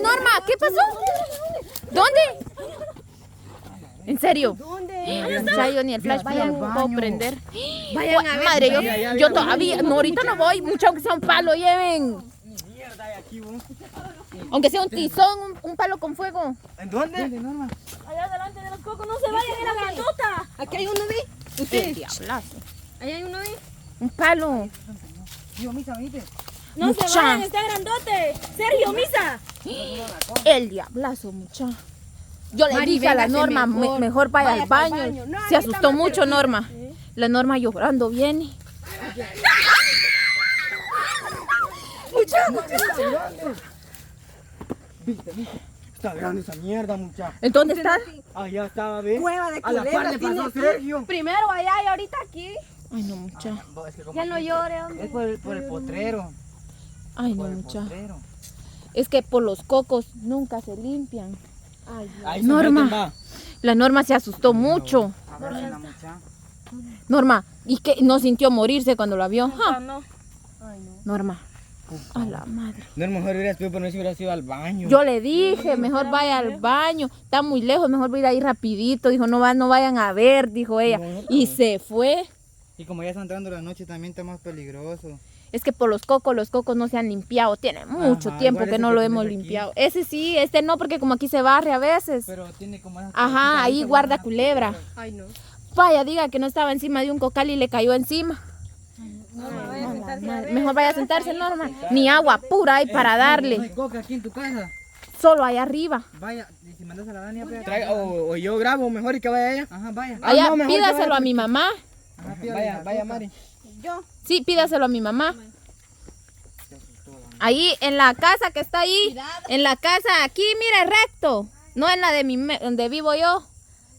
Norma, ¿qué pasó? ¿Dónde? ¿En serio? ¿Dónde? Mucha, yo ni el flash puedo prender. Vayan a ver. Madre, yo todavía, no, ahorita no voy, mucho aunque sea un palo, lleven. Mierda hay aquí, vos. Aunque sea un tizón, un palo con fuego. ¿En dónde? Norma? Allá adelante de los cocos, no se vayan, era grandota. Aquí hay uno, ¿vi? El Ustedes. diablazo. Allá hay uno, ¿vi? Un palo. Yo, misa, ¿viste? No se Mucha. vayan, está grandote. Sergio, misa. El diablazo, mucha. Yo le Mari, dije a la véngase Norma, mejor. mejor vaya al Vaya pa'l baño. baño. No, Se ahorita asustó más mucho cerquita. Norma. La Norma llorando viene. ¿Viste? Está grande esa mierda, muchacha. ¿En dónde está? Allá estaba, ¿ves? Cueva de A la par le culebra pasó tiene. Sergio. Primero allá y ahorita aquí. Ay, no, mucha. Es que como Ya no aquí- llore, hombre. Es por el potrero. Ay, no, Por el mucha. potrero. Es que por los cocos nunca se limpian. Ay, Dios. Ahí se Norma. meten, va. La Norma se asustó mucho. A ver si la muchacha. Norma, ¿y qué? ¿No sintió morirse cuando la vio? Ja. No. Ay, no. Norma. A la madre. No, es mejor hubiera sido, pero no se hubiera ido al baño. Yo le dije, mejor vaya al baño. Está muy lejos, mejor voy a ir ahí rapidito. Dijo, no vayan a ver, dijo ella. No, Y se fue. Y como ya está entrando la noche, también está más peligroso. Es que por los cocos no se han limpiado. Tiene mucho Ajá, tiempo igual que ese no que lo tienes hemos aquí. limpiado. Ese sí, este no, porque como aquí se barre a veces. Pero tiene como esas Ajá, cositas, ahí esas guarda buenas culebra. Ay, no. Vaya, diga que no estaba encima de un cocal y le cayó encima. No, vaya a sentarse a ver. Mejor vaya a sentarse, Norma. Ni agua pura hay para ¿No hay darle. coca aquí en tu casa? Solo allá arriba. Vaya, y si mandas a la Dani, o yo grabo mejor y que vaya ella. Ajá, vaya. Allá, no, mejor que pídaselo vaya a mi mamá. Ajá, vaya, Mari. Yo. Sí, pídaselo a mi mamá. Ahí en la casa que está ahí, en la casa aquí, mire, recto. No en la de donde vivo yo.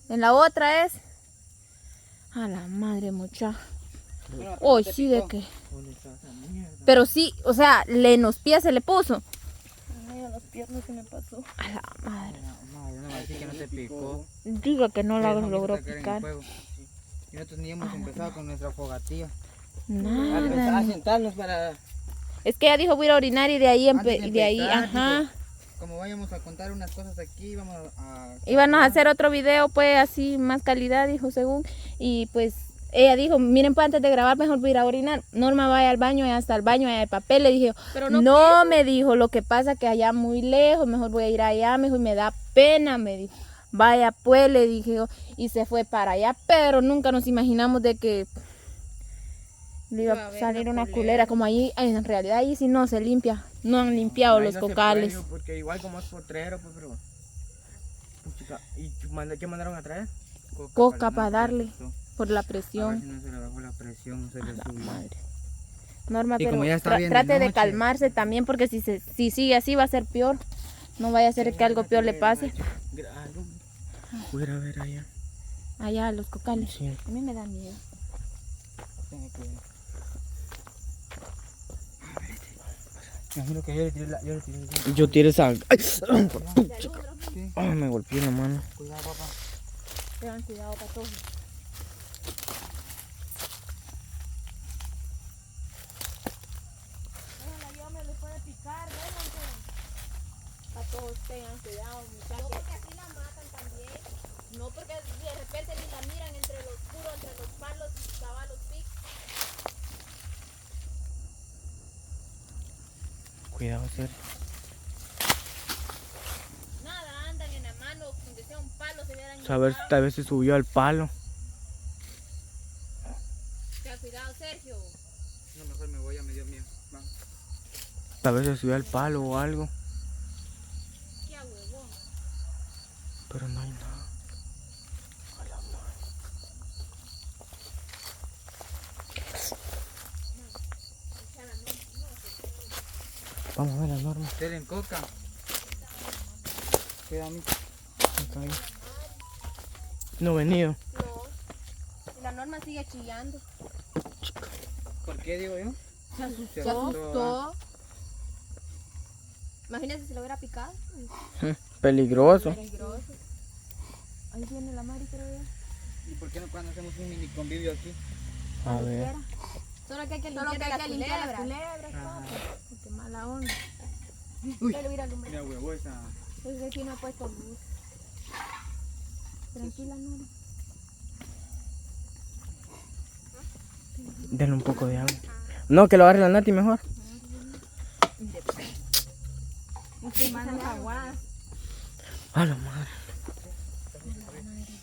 En la otra es. A la madre, mucha. Hoy sí de que. Pero sí, o sea, en los pies se le puso. Ay, a las piernas se me pasó. A la madre. No, yo no voy a decir que no te picó. Diga que no la Vamos a logró sacar en el picar. fuego. Y nosotros ni hemos empezado con nuestra fogatilla. A Nada. sentarnos para... Es que ella dijo voy a ir a orinar y de ahí, Antes de ahí, empezar, ajá. dijo, como vayamos a contar unas cosas aquí, vamos a... Íbamos a hacer otro video, pues así, más calidad, dijo según. Y pues ella dijo, miren, pues antes de grabar, mejor voy a ir a orinar. Norma vaya al baño, y hasta el baño, allá el papel. Le dije, Pero no, no me dijo, lo que pasa que allá muy lejos, mejor voy a ir allá, me dijo, y me da pena, me dijo. Vaya pues, le dije yo, y se fue para allá, pero nunca nos imaginamos de que le iba a salir una culera, como ahí, en realidad ahí sí no se limpia, no han limpiado Ahí los no se cocales. puede, porque igual como es potrero, pues, pero... Puchica, ¿y qué mandaron a traer? Coca para darle, por la A ver presión. si no se le bajó la presión, no se le A la subió. madre. Norma, Y pero como ya está bien de trate de noche. calmarse también, porque si sigue así va a ser peor. No vaya a ser que algo peor le pase. Voy a ir a ver allá. Allá a los cocales. Sí. A mí me da miedo. Imagino que yo le tiré esa... ¡Ay! Ay, me golpeé la mano. Cuidado, papá. Tengan cuidado, patojos. Me le puede picar, véanse. Patojos, tengan cuidado, muchachos. No, porque así la matan también. No, porque de repente ni la miran entre lo oscuro, entre los palos y caballos pic. Cuidado, Sergio. Nada, andan en la mano, donde sea un palo se hubieran A ver, llevado. tal vez se subió al palo. Ten cuidado, Sergio. No, mejor me voy, ya me dio miedo. Tal vez se subió al palo o algo. Qué huevón. Pero no hay nada. A la madre. Vamos a ver la Norma. ¿Tienen coca? Queda a mí. Acá hay. No he venido. No. La Norma sigue chillando. ¿Por qué digo yo? Se asustó. Imagínate si lo hubiera picado. Peligroso. Peligroso. Ahí viene la Mari, creo yo. ¿Y por qué no cuando hacemos un mini convivio aquí? A Cuando ver. quiera. Solo que hay que limpiar las culebras. Ajá. Qué mala onda. Uy, Pero mira, Luma. mira huevo esa. Es que aquí no he puesto luz. Tranquila, Nora. Denle un poco de agua. No, que lo agarre la Nati mejor. Estoy mandando agua. A la madre.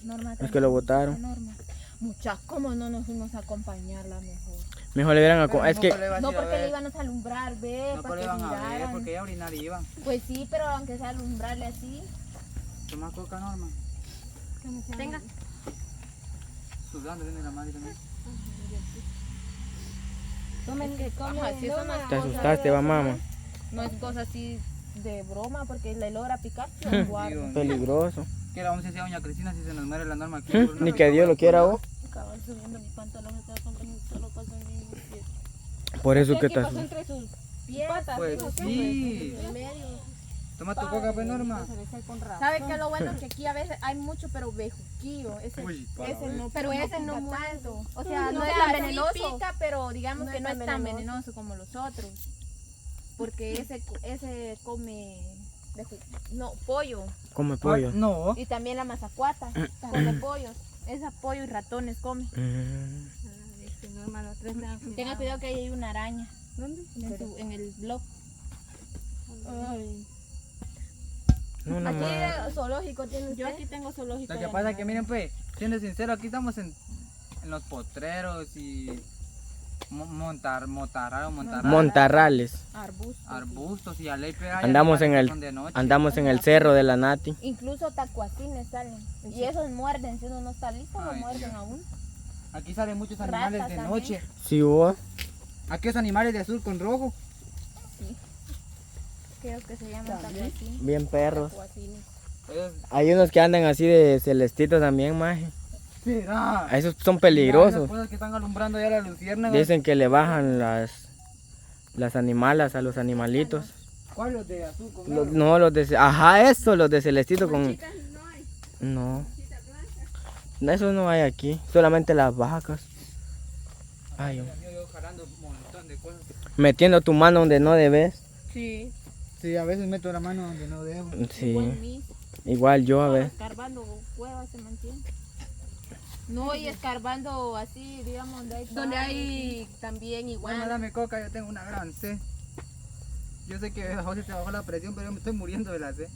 Norma, Es que lo botaron. Norma. Muchas, ¿cómo no nos fuimos a acompañarla mejor? Mejor le hubieran es que No, porque le iban a alumbrar, ve, No, para pero que iban a ver, miraran. porque ella a orinar iba. Pues sí, pero aunque sea alumbrarle así. Toma coca, Norma. Tenga. Sudando, viene la madre también. Tomen que come. Ajá, si eso no es te cosa- asustaste, va mamá. No es cosa así de broma, porque le logra picar, Hmm. lo guardo. Digo, Peligroso. ¿qué le vamos a decir a doña Cristina si se nos muere la Norma aquí? por una Ni que Dios lo quiera vos. Acabo subiendo mi pantalón, estaba contando solo pasó en mi pie. Por eso que ¿Qué estás. pasó entre sus pies? Pues sí. En medio. Toma tu coca, pues, Norma. ¿Sabe qué es lo bueno? Que aquí a veces hay mucho, pero bejuquillo. Ese no, pero ese no muerto. O sea, no es tan venenoso. Pica, pero digamos que no es tan venenoso como los otros. Porque ese come no, pollo. Come pollo. No. Y también la mazacuata come pollos. Esa pollo y ratones come. Tenga cuidado que ahí hay una araña. ¿Dónde? En el blog. Ay. No, no Aquí más. zoológico tiene Yo usted. aquí tengo zoológico. Lo de que pasa es que, animales. miren, pues, siendo sincero, aquí estamos en los potreros y Montarrales. Arbustos. y a ley pega. Andamos en el- Son de noche. Andamos en el cerro de la Nati. Incluso tacuacines salen. Y esos muerden. Si uno no está listo, lo Ay, muerden Dios. aún. Aquí salen muchos animales Ratas de también. noche. Sí, vos. Aquellos animales de azul con rojo. Creo que se llaman tacuacines. Bien perros. Tacuacines. Ellos- Hay unos que andan así de celestito también, maje. ¿Será? Esos son Las peligrosos. cosas que están alumbrando ya la luciérnaga. Dicen que le bajan las animalas a los animalitos. ¿Cuál los de azul con Los- rojo? no, los de... Ajá, eso, los de celestito con... No. Eso no hay aquí. Solamente las vacas. Ay, Yo jalando un montón de cosas. metiendo tu mano donde no debes. Sí. Sí, a veces meto la mano donde no debo. Sí. Igual yo a ver. Escarbando cuevas se mantiene. No, y escarbando así, digamos, donde hay también igual. Bueno, dame coca, yo tengo una gran sed. Yo sé que a José te bajó la presión, pero yo me estoy muriendo de la sed.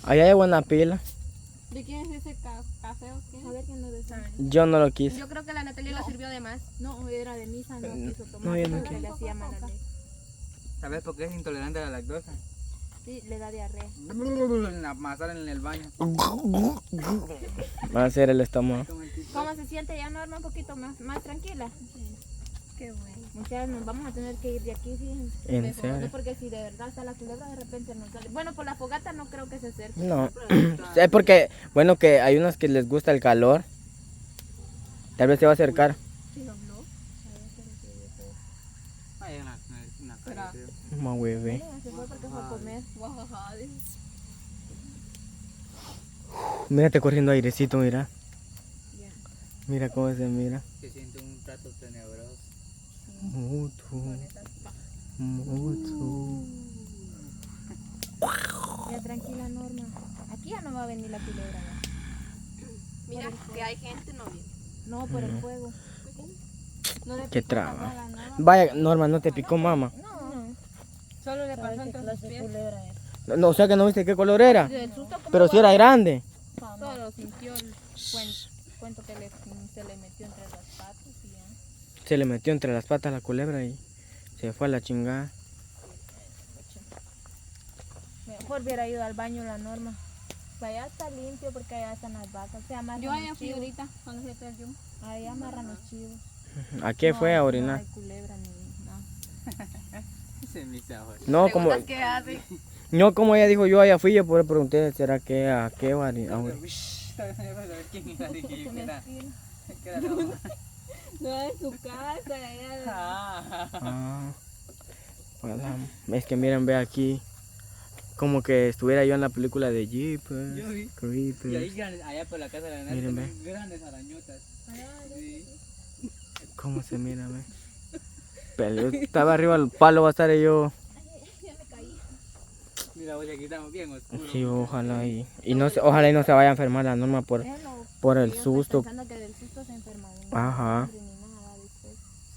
Allá hay buena pila. ¿De quién es ese café o qué? A ver quién lo sabe. Yo no lo quise. Yo creo que la Natalia lo sirvió de más. No, era de misa, no quiso tomar. No, yo no Porque quiero. le hacía mal a la ¿Sabes por qué es intolerante a la lactosa? Sí, le da diarrea. La masar en el baño. Va a ser el estómago. ¿Cómo se siente ya, Norma? Un poquito más tranquila. Qué bueno. Muchachos, nos vamos a tener que ir de aquí, fíjense. ¿En Mejor, serio? ¿no? Porque si de verdad está la culebra, de repente nos sale. Bueno, por la fogata no creo que se acerque. No. Es porque, bueno, que hay unos que les gusta el calor. Tal vez se va a acercar. Hay una calle, creo. Como hueve. Se fue porque fue a comer. Mírate corriendo airecito, mira. Mira cómo se mira. Se siente un rato tenebroso. Mucho. Mucho. Ya tranquila, Norma. Aquí ya no va a venir la culebra. ya. Mira, que hay gente, no viene. No, por el fuego. No le Qué picó traba. nada. Vaya, Norma, ¿no te picó, mamá? No. Solo le ¿Sabes pasó qué entre clase sus de pies. culebra es? No, o sea que no viste qué color era. Del susto como Pero si era grande. Solo sintió el cuento que se le metió entre las patas y ya. Se le metió entre las patas la culebra y se fue a la chingada. Mejor hubiera ido al baño la Norma. Pues allá está limpio porque allá están las vacas. Se amarran Yo los allá fui chivos. ahorita, cuando se perdió. Ahí amarran los chivos. ¿A qué fue a No orinar? hay culebra ni nada. Se me hizo ahora. No, como, ¿Qué hace? no, como ella dijo, yo allá fui, yo por pregunté, ¿será que a qué va a orinar? ¿Quién era? Dije yo que era. Mezquino. Que era la mamá. No, en su casa, ella. Ah, voilà. Es que miren, ve aquí, como que estuviera yo en la película de Jeepers Yo vi. Creepers. Y ahí allá por la casa de la nana Miren, también grandes arañotas. Sí. ¿Cómo se mira, ve? Pero yo estaba arriba del palo, va a estar yo. Mira, oye, aquí estamos bien oscuros. Sí, ojalá y no se, ojalá y no se vaya a enfermar la Norma por el susto. Pensando que del susto se enferma. Ajá. Ni